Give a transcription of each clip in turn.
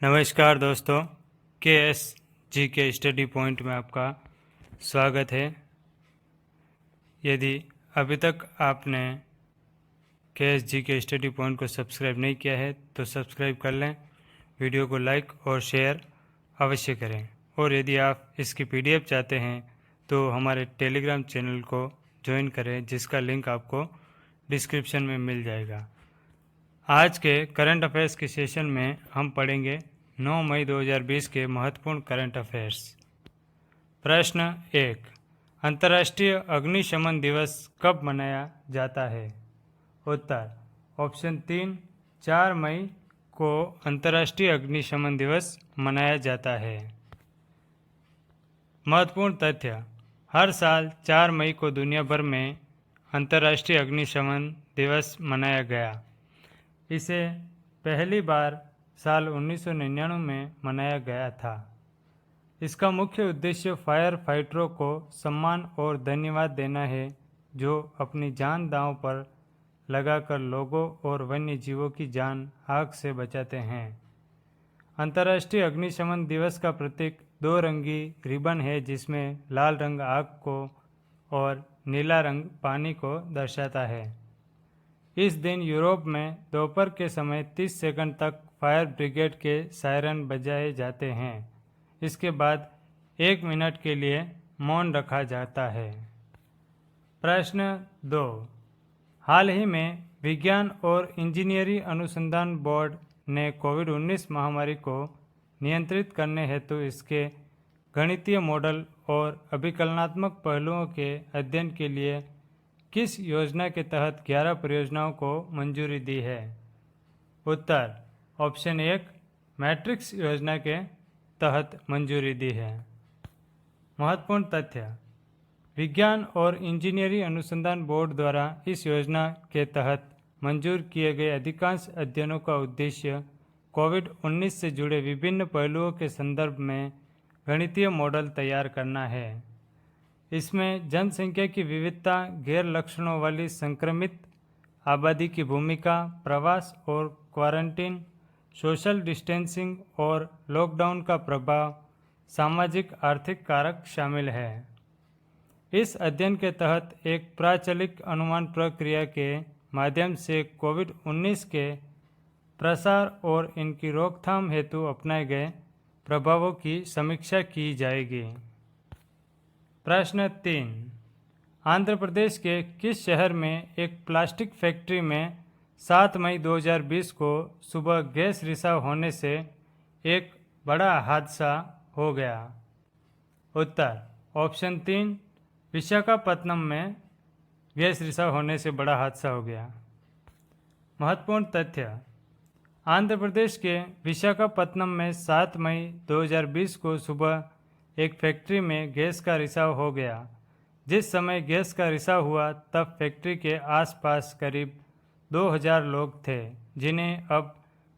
नमस्कार दोस्तों, KS जी के स्टडी पॉइंट में आपका स्वागत है। यदि अभी तक आपने KS जी के स्टडी पॉइंट को सब्सक्राइब नहीं किया है तो सब्सक्राइब कर लें, वीडियो को लाइक और शेयर अवश्य करें। और यदि आप इसकी PDF चाहते हैं तो हमारे टेलीग्राम चैनल को ज्वाइन करें, जिसका लिंक आपको डिस्क्रिप्शन में मिल जाएगा। आज के करंट अफेयर्स के सेशन में हम पढ़ेंगे 9 मई 2020 के महत्वपूर्ण करंट अफेयर्स। प्रश्न 1, अंतर्राष्ट्रीय अग्निशमन दिवस कब मनाया जाता है? उत्तर ऑप्शन 3, 4 मई को अंतर्राष्ट्रीय अग्निशमन दिवस मनाया जाता है। महत्वपूर्ण तथ्य, हर साल 4 मई को दुनिया भर में अंतर्राष्ट्रीय अग्निशमन दिवस मनाया गया। इसे पहली बार साल 1999 में मनाया गया था। इसका मुख्य उद्देश्य फायर फाइटरों को सम्मान और धन्यवाद देना है, जो अपनी जान दांव पर लगाकर लोगों और वन्य जीवों की जान आग से बचाते हैं। अंतर्राष्ट्रीय अग्निशमन दिवस का प्रतीक 2 रंगी रिबन है, जिसमें लाल रंग आग को और नीला रंग पानी को दर्शाता है। इस दिन यूरोप में दोपहर के समय 30 सेकंड तक फायर ब्रिगेड के सायरन बजाए जाते हैं। इसके बाद 1 मिनट के लिए मौन रखा जाता है। प्रश्न 2, हाल ही में विज्ञान और इंजीनियरिंग अनुसंधान बोर्ड ने कोविड-19 महामारी को नियंत्रित करने हेतु इसके गणितीय मॉडल और अभिकलनात्मक पहलुओं के अध्ययन के लिए किस योजना के तहत 11 परियोजनाओं को मंजूरी दी है? उत्तर ऑप्शन 1, मैट्रिक्स योजना के तहत मंजूरी दी है। महत्वपूर्ण तथ्य, विज्ञान और इंजीनियरिंग अनुसंधान बोर्ड द्वारा इस योजना के तहत मंजूर किए गए अधिकांश अध्ययनों का उद्देश्य कोविड-19 से जुड़े विभिन्न पहलुओं के संदर्भ में गणितीय मॉडल तैयार करना है। इसमें जनसंख्या की विविधता, गैर लक्षणों वाली संक्रमित आबादी की भूमिका, प्रवास और क्वारंटीन, सोशल डिस्टेंसिंग और लॉकडाउन का प्रभाव, सामाजिक आर्थिक कारक शामिल है। इस अध्ययन के तहत एक प्राचलिक अनुमान प्रक्रिया के माध्यम से कोविड-19 के प्रसार और इनकी रोकथाम हेतु अपनाए गए प्रभावों की समीक्षा की जाएगी। प्रश्न 3, आंध्र प्रदेश के किस शहर में एक प्लास्टिक फैक्ट्री में 7 मई 2020 को सुबह गैस रिसाव होने से एक बड़ा हादसा हो गया? उत्तर ऑप्शन 3, विशाखापत्तनम में गैस रिसाव होने से बड़ा हादसा हो गया। महत्वपूर्ण तथ्य, आंध्र प्रदेश के विशाखापत्तनम में 7 मई 2020 को सुबह एक फैक्ट्री में गैस का रिसाव हो गया। जिस समय गैस का रिसाव हुआ तब फैक्ट्री के आसपास करीब 2000 लोग थे, जिन्हें अब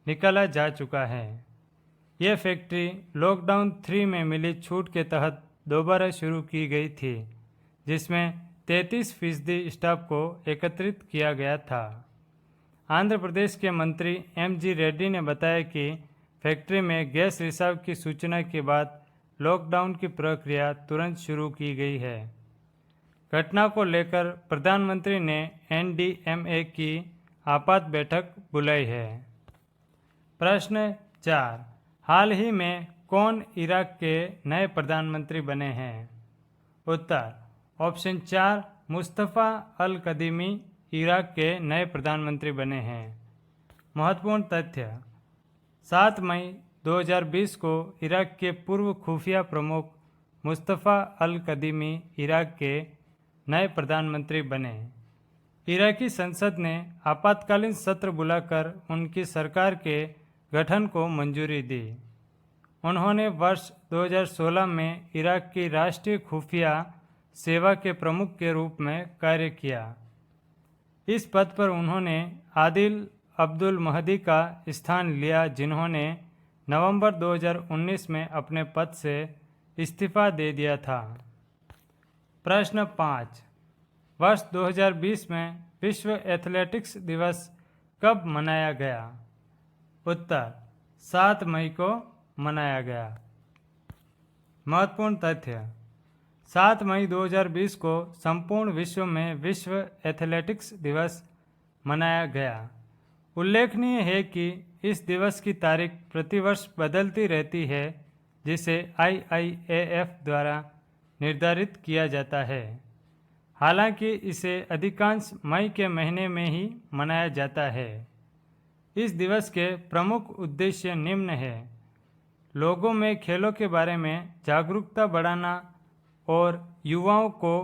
निकाला जा चुका है। यह फैक्ट्री लॉकडाउन 3 में मिली छूट के तहत दोबारा शुरू की गई थी, जिसमें 33% स्टाफ को एकत्रित किया गया था। आंध्र प्रदेश के मंत्री MG रेड्डी ने बताया कि फैक्ट्री में गैस रिसाव की सूचना के बाद लॉकडाउन की प्रक्रिया तुरंत शुरू की गई है। घटना को लेकर प्रधानमंत्री ने NDMA की आपात बैठक बुलाई है। प्रश्न 4, हाल ही में कौन इराक के नए प्रधानमंत्री बने हैं? उत्तर ऑप्शन 4, मुस्तफ़ा अल कदीमी इराक के नए प्रधानमंत्री बने हैं। महत्वपूर्ण तथ्य, 7 मई 2020 को इराक के पूर्व खुफिया प्रमुख मुस्तफ़ा अल कदीमी इराक के नए प्रधानमंत्री बने। इराकी संसद ने आपातकालीन सत्र बुलाकर उनकी सरकार के गठन को मंजूरी दी। उन्होंने वर्ष 2016 में इराक की राष्ट्रीय खुफिया सेवा के प्रमुख के रूप में कार्य किया। इस पद पर उन्होंने आदिल अब्दुल महदी का स्थान लिया, जिन्होंने नवंबर 2019 में अपने पद से इस्तीफा दे दिया था। प्रश्न 5, वर्ष 2020 में विश्व एथलेटिक्स दिवस कब मनाया गया? उत्तर 7 मई को मनाया गया। महत्वपूर्ण तथ्य: 7 मई 2020 को संपूर्ण विश्व में विश्व एथलेटिक्स दिवस मनाया गया। उल्लेखनीय है कि इस दिवस की तारीख प्रतिवर्ष बदलती रहती है, जिसे IIAF द्वारा निर्धारित किया जाता है। हालांकि इसे अधिकांश मई के महीने में ही मनाया जाता है। इस दिवस के प्रमुख उद्देश्य निम्न हैं: लोगों में खेलों के बारे में जागरूकता बढ़ाना और युवाओं को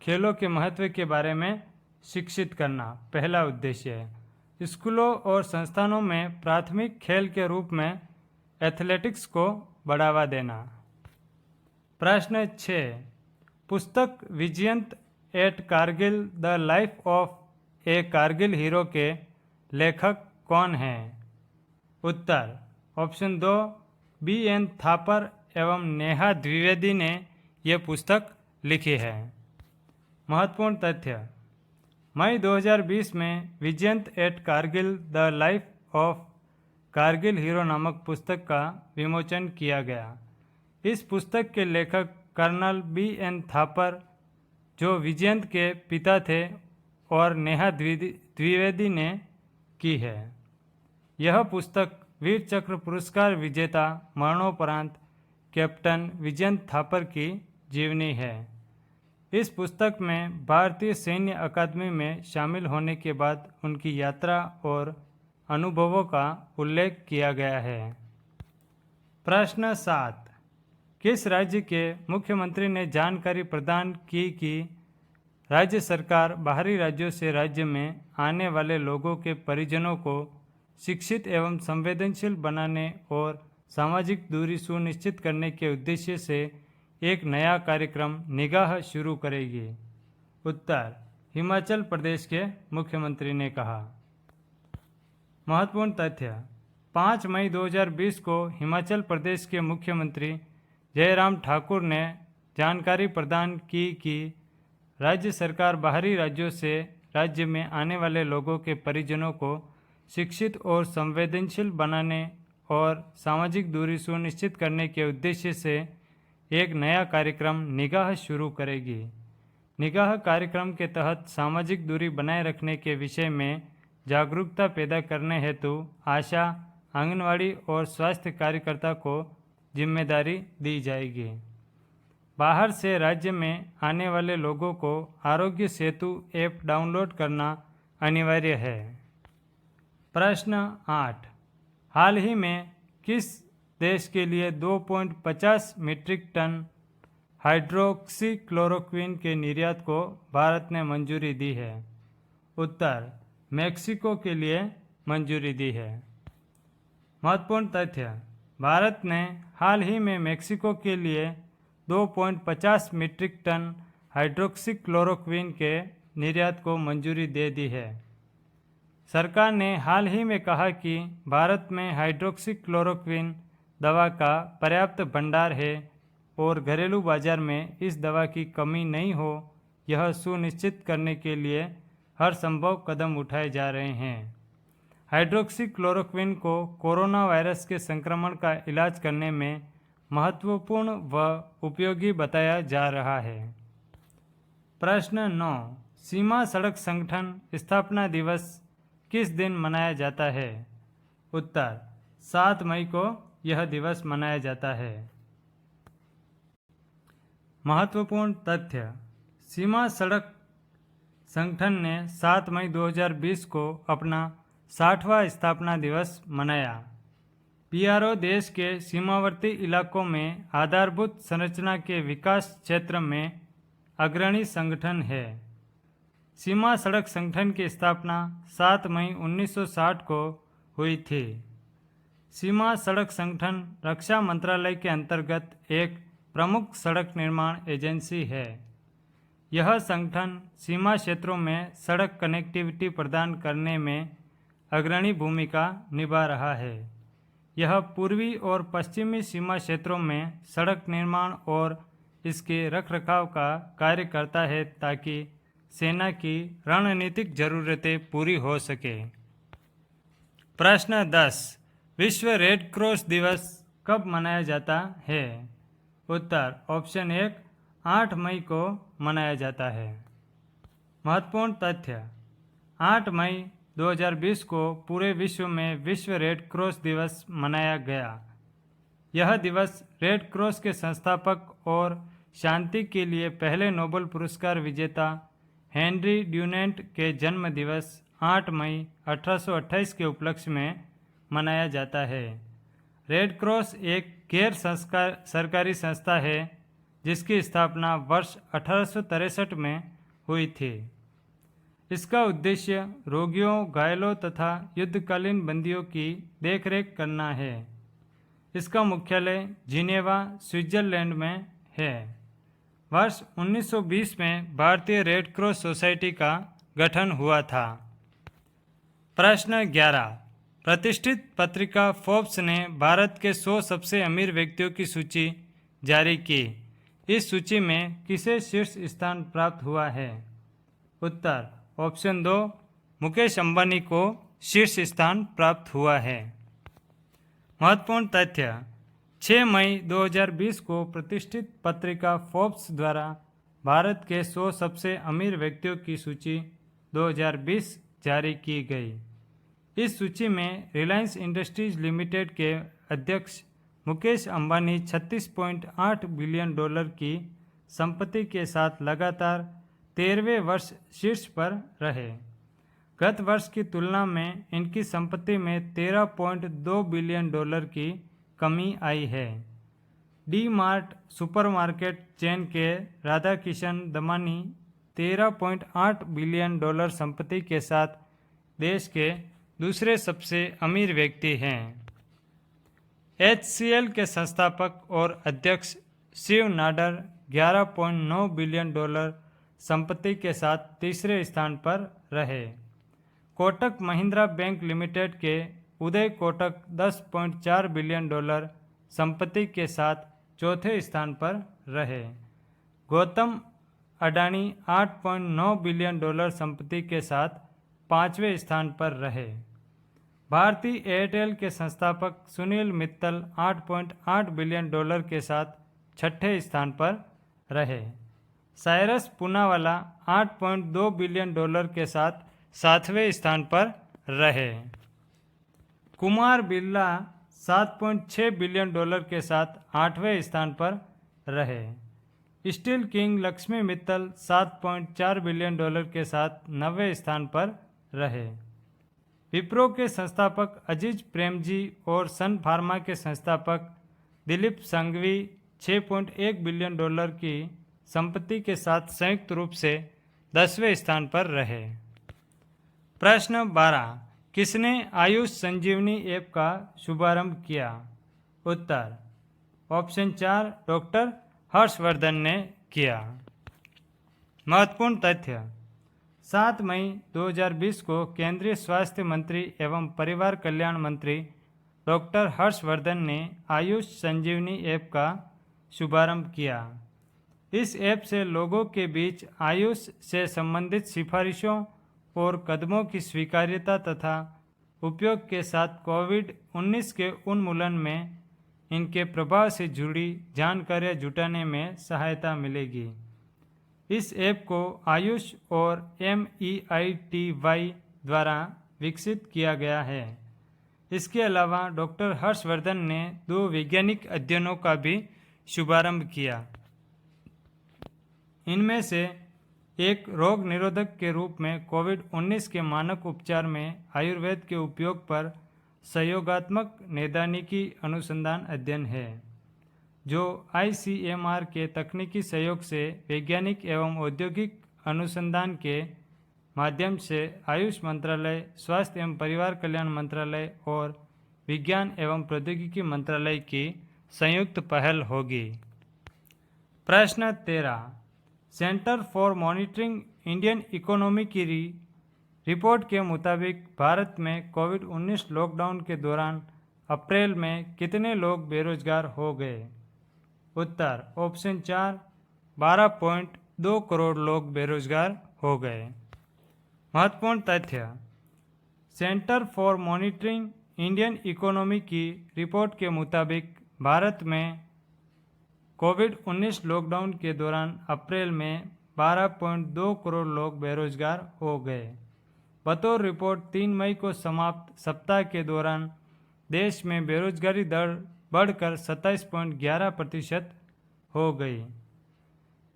खेलों के महत्व के बारे में शिक्षित करना पहला उद्देश्य है। स्कूलों और संस्थानों में प्राथमिक खेल के रूप में एथलेटिक्स को बढ़ावा देना। प्रश्न 6, पुस्तक Vijyant at Kargil the life of a Kargil hero के लेखक कौन हैं? उत्तर: ऑप्शन 2, BN थापर एवं नेहा द्विवेदी ने यह पुस्तक लिखी है। महत्वपूर्ण तथ्य: मई 2020 में Vijyant at Kargil the life of Kargil hero नामक पुस्तक का विमोचन किया गया। इस पुस्तक के लेखक कर्नल BN थापर, जो विजयंत के पिता थे, और नेहा द्विवेदी ने की है। यह पुस्तक वीर चक्र पुरस्कार विजेता मरणोपरांत कैप्टन विजयंत थापर की जीवनी है। इस पुस्तक में भारतीय सैन्य अकादमी में शामिल होने के बाद उनकी यात्रा और अनुभवों का उल्लेख किया गया है। प्रश्न 7, किस राज्य के मुख्यमंत्री ने जानकारी प्रदान की कि राज्य सरकार बाहरी राज्यों से राज्य में आने वाले लोगों के परिजनों को शिक्षित एवं संवेदनशील बनाने और सामाजिक दूरी सुनिश्चित करने के उद्देश्य से एक नया कार्यक्रम निगाह शुरू करेगी? उत्तर: हिमाचल प्रदेश के मुख्यमंत्री ने कहा। महत्वपूर्ण तथ्य: 5 मई 2020 को हिमाचल प्रदेश के मुख्यमंत्री जयराम ठाकुर ने जानकारी प्रदान की कि राज्य सरकार बाहरी राज्यों से राज्य में आने वाले लोगों के परिजनों को शिक्षित और संवेदनशील बनाने और सामाजिक दूरी सुनिश्चित करने के उद्देश्य से एक नया कार्यक्रम निगाह शुरू करेगी। निगाह कार्यक्रम के तहत सामाजिक दूरी बनाए रखने के विषय में जागरूकता पैदा करने हेतु आशा, आंगनवाड़ी और स्वास्थ्य कार्यकर्ता को जिम्मेदारी दी जाएगी। बाहर से राज्य में आने वाले लोगों को आरोग्य सेतु ऐप डाउनलोड करना अनिवार्य है। प्रश्न 8, हाल ही में किस देश के लिए 2.50 मीट्रिक टन हाइड्रोक्सी क्लोरोक्विन के निर्यात को भारत ने मंजूरी दी है? उत्तर: मेक्सिको के लिए मंजूरी दी है। महत्वपूर्ण तथ्य: भारत ने हाल ही में मेक्सिको के लिए 2.50 मीट्रिक टन हाइड्रोक्सी क्लोरोक्विन के निर्यात को मंजूरी दे दी है। सरकार ने हाल ही में कहा कि भारत में हाइड्रोक्सी क्लोरोक्विन दवा का पर्याप्त भंडार है और घरेलू बाजार में इस दवा की कमी नहीं हो, यह सुनिश्चित करने के लिए हर संभव कदम उठाए जा रहे हैं। हाइड्रोक्सी क्लोरोक्विन को कोरोना वायरस के संक्रमण का इलाज करने में महत्वपूर्ण व उपयोगी बताया जा रहा है। प्रश्न 9, सीमा सड़क संगठन स्थापना दिवस किस दिन मनाया जाता है? उत्तर: 7 मई को यह दिवस मनाया जाता है। महत्वपूर्ण तथ्य: सीमा सड़क संगठन ने 7 मई 2020 को अपना 60वां स्थापना दिवस मनाया। PRO देश के सीमावर्ती इलाकों में आधारभूत संरचना के विकास क्षेत्र में अग्रणी संगठन है। सीमा सड़क संगठन की स्थापना 7 मई 1960 को हुई थी। सीमा सड़क संगठन रक्षा मंत्रालय के अंतर्गत एक प्रमुख सड़क निर्माण एजेंसी है। यह संगठन सीमा क्षेत्रों में सड़क कनेक्टिविटी प्रदान करने में अग्रणी भूमिका निभा रहा है। यह पूर्वी और पश्चिमी सीमा क्षेत्रों में सड़क निर्माण और इसके रखरखाव का कार्य करता है ताकि सेना की रणनीतिक जरूरतें पूरी हो सके। प्रश्न 10, विश्व रेड क्रॉस दिवस कब मनाया जाता है? उत्तर ऑप्शन 1 8 मई को मनाया जाता है। महत्वपूर्ण तथ्य 8 मई 2020 को पूरे विश्व में विश्व रेड क्रॉस दिवस मनाया गया। यह दिवस रेड क्रॉस के संस्थापक और शांति के लिए पहले नोबेल पुरस्कार विजेता हेनरी ड्यूनेंट के जन्म दिवस 8 मई 1828 के उपलक्ष्य में मनाया जाता है। रेड क्रॉस एक गैर सरकारी संस्था है जिसकी स्थापना वर्ष 1863 में हुई थी। इसका उद्देश्य रोगियों, घायलों तथा युद्धकालीन बंदियों की देखरेख करना है। इसका मुख्यालय जिनेवा, स्विट्जरलैंड में है। वर्ष 1920 में भारतीय रेड क्रॉस सोसाइटी का गठन हुआ था। प्रश्न 11 प्रतिष्ठित पत्रिका फोर्ब्स ने भारत के 100 सबसे अमीर व्यक्तियों की सूची जारी की। इस सूची में किसे शीर्ष स्थान प्राप्त हुआ है? उत्तर ऑप्शन 2 मुकेश अंबानी को शीर्ष स्थान प्राप्त हुआ है। महत्वपूर्ण तथ्य 6 मई 2020 को प्रतिष्ठित पत्रिका फोर्ब्स द्वारा भारत के 100 सबसे अमीर व्यक्तियों की सूची 2020 जारी की गई। इस सूची में रिलायंस इंडस्ट्रीज लिमिटेड के अध्यक्ष मुकेश अंबानी 36.8 बिलियन डॉलर की संपत्ति के साथ लगातार 13वें वर्ष शीर्ष पर रहे। गत वर्ष की तुलना में इनकी संपत्ति में 13.2 बिलियन डॉलर की कमी आई है। डी मार्ट सुपरमार्केट चेन के राधाकिशन दमानी 13.8 बिलियन डॉलर संपत्ति के साथ देश के दूसरे सबसे अमीर व्यक्ति हैं। HCL के संस्थापक और अध्यक्ष शिव नाडर 11.9 बिलियन डॉलर संपत्ति के साथ तीसरे स्थान पर रहे। कोटक महिंद्रा बैंक लिमिटेड के उदय कोटक 10.4 बिलियन डॉलर संपत्ति के साथ चौथे स्थान पर रहे। गौतम अडानी 8.9 बिलियन डॉलर संपत्ति के साथ पांचवें स्थान पर रहे। भारतीय एयरटेल के संस्थापक सुनील मित्तल 8.8 बिलियन डॉलर के साथ छठे स्थान पर रहे। साइरस पूनावाला 8.2 बिलियन डॉलर के साथ 7वें स्थान पर रहे। कुमार बिरला 7.6 बिलियन डॉलर के साथ 8वें स्थान पर रहे। Steel king Lakshmi Mittal 7.4 billion dollar के साथ 9वें स्थान पर रहे। विप्रो के संस्थापक अजीज प्रेमजी और सन फार्मा के संस्थापक दिलीप संघवी 6.1 बिलियन डॉलर की संपत्ति के साथ संयुक्त रूप से 10वें स्थान पर रहे। प्रश्न 12 किसने आयुष संजीवनी ऐप का शुभारंभ किया? उत्तर ऑप्शन 4 डॉक्टर हर्षवर्धन ने किया। महत्वपूर्ण तथ्य 7 मई 2020 को केंद्रीय स्वास्थ्य मंत्री एवं परिवार कल्याण मंत्री डॉक्टर हर्षवर्धन ने आयुष संजीवनी ऐप का शुभारंभ किया। इस ऐप से लोगों के बीच आयुष से संबंधित सिफारिशों और कदमों की स्वीकार्यता तथा उपयोग के साथ कोविड-19 के उन्मूलन में इनके प्रभाव से जुड़ी जानकारियां जुटाने में सहायता मिलेगी। इस ऐप को आयुष और MEITY द्वारा विकसित किया गया है। इसके अलावा डॉक्टर हर्षवर्धन ने 2 वैज्ञानिक अध्ययनों का भी शुभारंभ किया। इनमें से एक रोग निरोधक के रूप में कोविड-19 के मानक उपचार में आयुर्वेद के उपयोग पर सहयोगात्मक नैदानिकी अनुसंधान अध्ययन है, जो ICMR के तकनीकी सहयोग से वैज्ञानिक एवं औद्योगिक अनुसंधान के माध्यम से आयुष मंत्रालय, स्वास्थ्य एवं परिवार कल्याण मंत्रालय और विज्ञान एवं प्रौद्योगिकी मंत्रालय की संयुक्त पहल होगी। प्रश्न 13 centre for monitoring Indian economy की रिपोर्ट के मुताबिक भारत में कोविड-19 लॉकडाउन के दौरान अप्रैल में कितने लोग बेरोजगार हो गए? उत्तर ऑप्शन 4 12.2 करोड़ लोग बेरोजगार हो गए। महत्वपूर्ण तथ्य centre for monitoring Indian economy की रिपोर्ट के मुताबिक भारत में कोविड-19 लॉकडाउन के दौरान अप्रैल में 12.2 करोड़ लोग बेरोजगार हो गए। बतौर रिपोर्ट 3 मई को समाप्त सप्ताह के दौरान देश में बेरोजगारी दर बढ़कर 27.11% हो गई।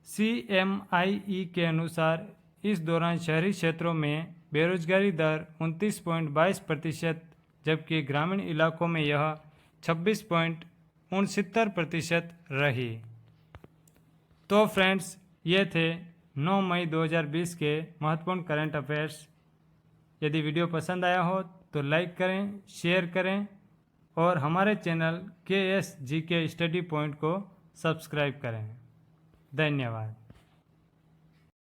CMIE के अनुसार इस दौरान शहरी क्षेत्रों में बेरोजगारी दर 29.22%, जबकि ग्रामीण इलाकों में यह 26.69% रही। तो फ्रेंड्स, ये थे 9 मई 2020 के महत्वपूर्ण करंट अफेयर्स। यदि वीडियो पसंद आया हो तो लाइक करें, शेयर करें और हमारे चैनल KSGK स्टडी पॉइंट को सब्सक्राइब करें। धन्यवाद।